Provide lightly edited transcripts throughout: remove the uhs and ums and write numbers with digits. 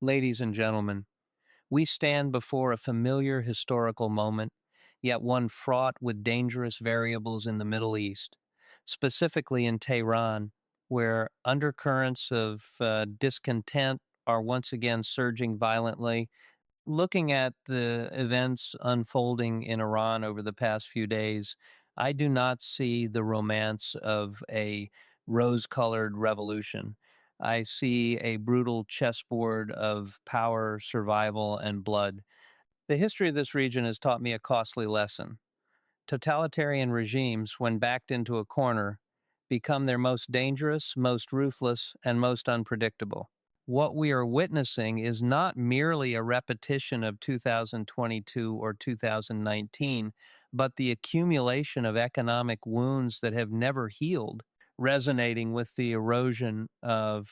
Ladies and gentlemen, we stand before a familiar historical moment, yet one fraught with dangerous variables in the Middle East, specifically in Tehran, where undercurrents of discontent are once again surging violently. Looking at the events unfolding in Iran over the past few days, I do not see the romance of a rose colored revolution. I see a brutal chessboard of power, survival, and blood. The history of this region has taught me a costly lesson. Totalitarian regimes, when backed into a corner, become their most dangerous, most ruthless, and most unpredictable. What we are witnessing is not merely a repetition of 2022 or 2019, but the accumulation of economic wounds that have never healed, resonating with the erosion of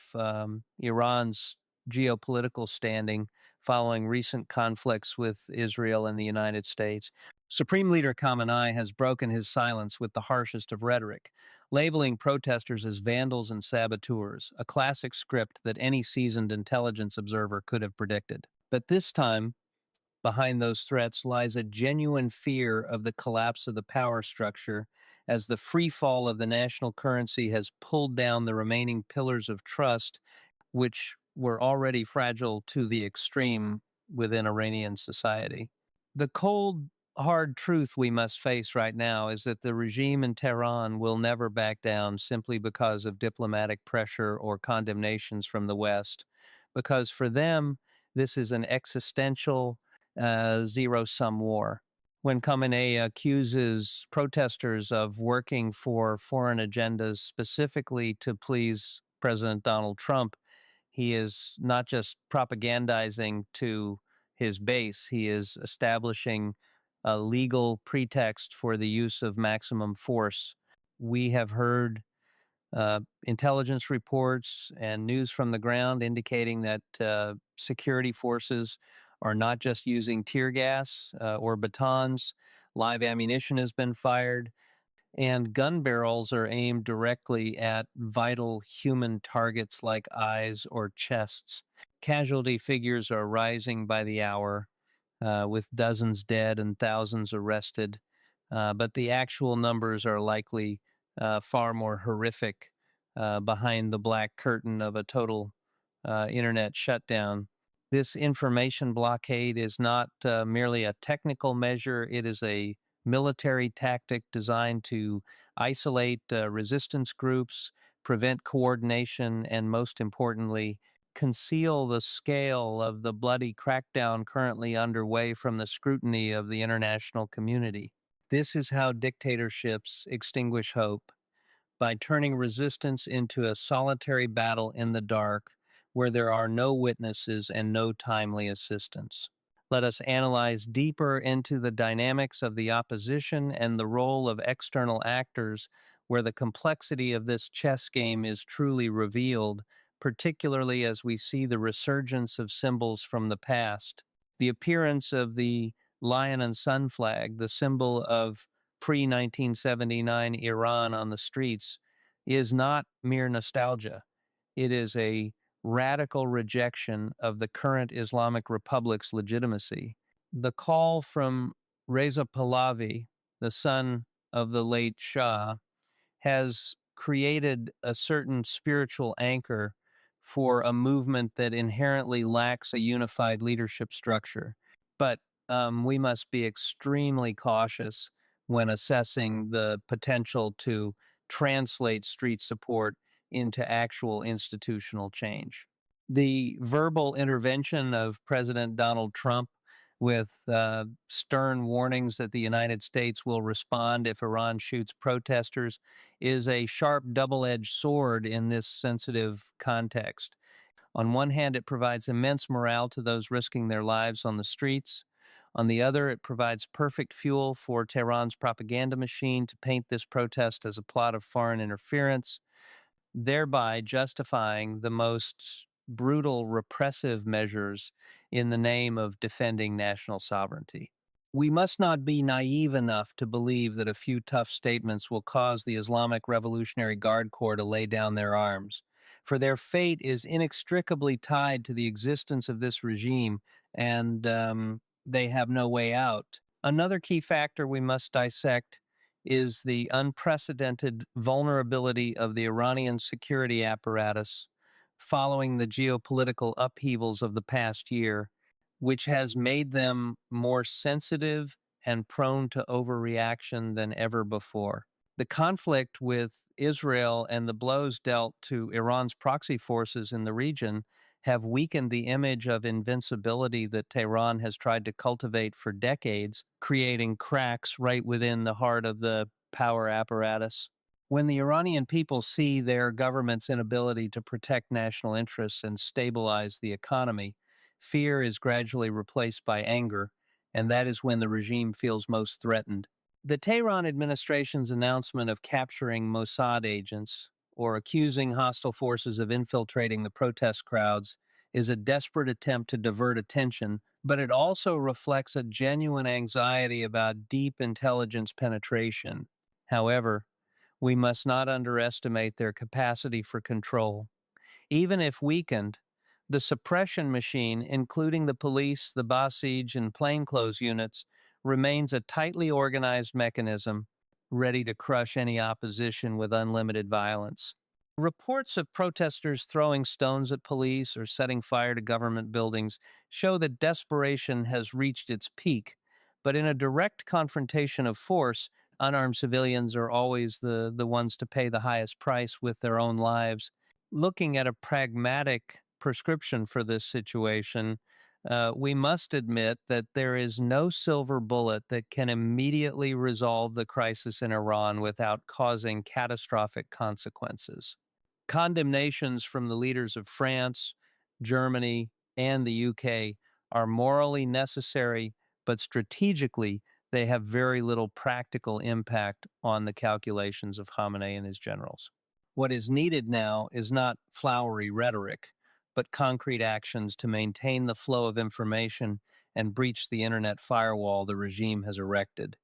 Iran's geopolitical standing following recent conflicts with Israel and the United States. Supreme Leader Khamenei has broken his silence with the harshest of rhetoric, labeling protesters as vandals and saboteurs, a classic script that any seasoned intelligence observer could have predicted. But this time, behind those threats lies a genuine fear of the collapse of the power structure as the free fall of the national currency has pulled down the remaining pillars of trust, which were already fragile to the extreme within Iranian society. The cold, hard truth we must face right now is that the regime in Tehran will never back down simply because of diplomatic pressure or condemnations from the West, because for them, this is an existential, zero-sum war. When Khamenei accuses protesters of working for foreign agendas specifically to please President Donald Trump, he is not just propagandizing to his base, he is establishing a legal pretext for the use of maximum force. We have heard intelligence reports and news from the ground indicating that security forces are not just using tear gas or batons. Live ammunition has been fired, and gun barrels are aimed directly at vital human targets like eyes or chests. Casualty figures are rising by the hour, with dozens dead and thousands arrested. But the actual numbers are likely far more horrific behind the black curtain of a total internet shutdown. This information blockade is not merely a technical measure, it is a military tactic designed to isolate resistance groups, prevent coordination, and most importantly, conceal the scale of the bloody crackdown currently underway from the scrutiny of the international community. This is how dictatorships extinguish hope, by turning resistance into a solitary battle in the dark where there are no witnesses and no timely assistance. Let us analyze deeper into the dynamics of the opposition and the role of external actors, where the complexity of this chess game is truly revealed, particularly as we see the resurgence of symbols from the past. The appearance of the lion and sun flag, the symbol of pre 1979 Iran on the streets, is not mere nostalgia. It is a radical rejection of the current Islamic Republic's legitimacy. The call from Reza Pahlavi, the son of the late Shah, has created a certain spiritual anchor for a movement that inherently lacks a unified leadership structure. But we must be extremely cautious when assessing the potential to translate street support into actual institutional change. The verbal intervention of President Donald Trump with stern warnings that the United States will respond if Iran shoots protesters is a sharp double-edged sword in this sensitive context. On one hand, it provides immense morale to those risking their lives on the streets. On the other, it provides perfect fuel for Tehran's propaganda machine to paint this protest as a plot of foreign interference, thereby justifying the most brutal repressive measures in the name of defending national sovereignty. We must not be naive enough to believe that a few tough statements will cause the Islamic Revolutionary Guard Corps to lay down their arms. for their fate is inextricably tied to the existence of this regime, and they have no way out. Another key factor we must dissect is the unprecedented vulnerability of the Iranian security apparatus following the geopolitical upheavals of the past year, which has made them more sensitive and prone to overreaction than ever before. The conflict with Israel and the blows dealt to Iran's proxy forces in the region have weakened the image of invincibility that Tehran has tried to cultivate for decades, creating cracks right within the heart of the power apparatus. When the Iranian people see their government's inability to protect national interests and stabilize the economy, fear is gradually replaced by anger, and that is when the regime feels most threatened. The Tehran administration's announcement of capturing Mossad agents or accusing hostile forces of infiltrating the protest crowds is a desperate attempt to divert attention, but it also reflects a genuine anxiety about deep intelligence penetration. However, we must not underestimate their capacity for control. Even if weakened, the suppression machine, including the police, the Basij, and plainclothes units, remains a tightly organized mechanism ready to crush any opposition with unlimited violence. Reports of protesters throwing stones at police or setting fire to government buildings show that desperation has reached its peak, but in a direct confrontation of force, unarmed civilians are always the ones to pay the highest price with their own lives. Looking at a pragmatic prescription for this situation, we must admit that there is no silver bullet that can immediately resolve the crisis in Iran without causing catastrophic consequences. Condemnations from the leaders of France, Germany, and the UK are morally necessary, but strategically, they have very little practical impact on the calculations of Khamenei and his generals. What is needed now is not flowery rhetoric, but concrete actions to maintain the flow of information and breach the internet firewall the regime has erected,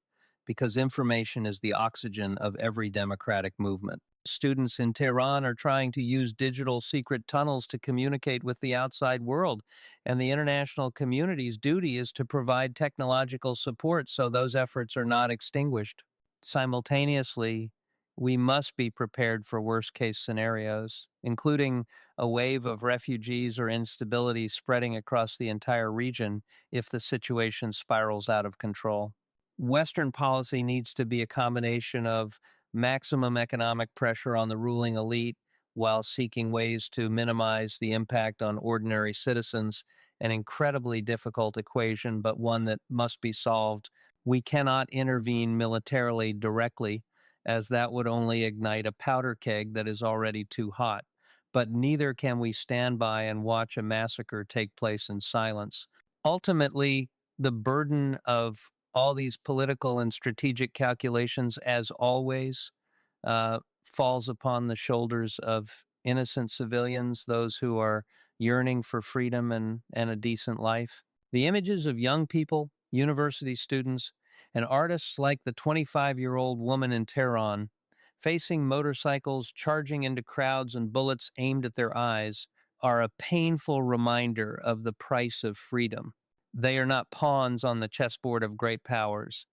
because information is the oxygen of every democratic movement. Students in Tehran are trying to use digital secret tunnels to communicate with the outside world, and the international community's duty is to provide technological support so those efforts are not extinguished. Simultaneously, we must be prepared for worst-case scenarios, including a wave of refugees or instability spreading across the entire region if the situation spirals out of control. Western policy needs to be a combination of maximum economic pressure on the ruling elite while seeking ways to minimize the impact on ordinary citizens, an incredibly difficult equation, but one that must be solved. We cannot intervene militarily directly, as that would only ignite a powder keg that is already too hot. But neither can we stand by and watch a massacre take place in silence. Ultimately, the burden of all these political and strategic calculations, as always, falls upon the shoulders of innocent civilians, those who are yearning for freedom and a decent life. The images of young people, university students, and artists like the 25-year-old woman in Tehran, facing motorcycles, charging into crowds, and bullets aimed at their eyes, are a painful reminder of the price of freedom. They are not pawns on the chessboard of great powers.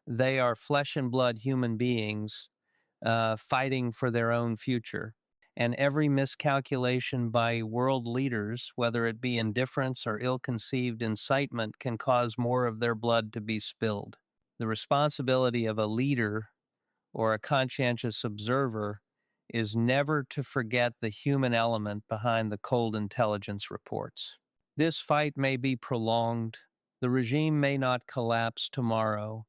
They are flesh and blood human beings fighting for their own future. And every miscalculation by world leaders, whether it be indifference or ill-conceived incitement, can cause more of their blood to be spilled. The responsibility of a leader or a conscientious observer is never to forget the human element behind the cold intelligence reports. This fight may be prolonged, the regime may not collapse tomorrow,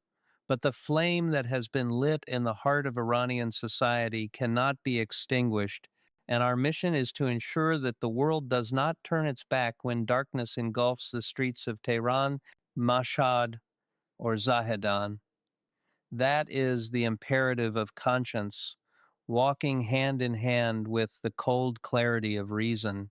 but the flame that has been lit in the heart of Iranian society cannot be extinguished, and our mission is to ensure that the world does not turn its back when darkness engulfs the streets of Tehran, Mashhad, or Zahedan. That is the imperative of conscience, walking hand in hand with the cold clarity of reason.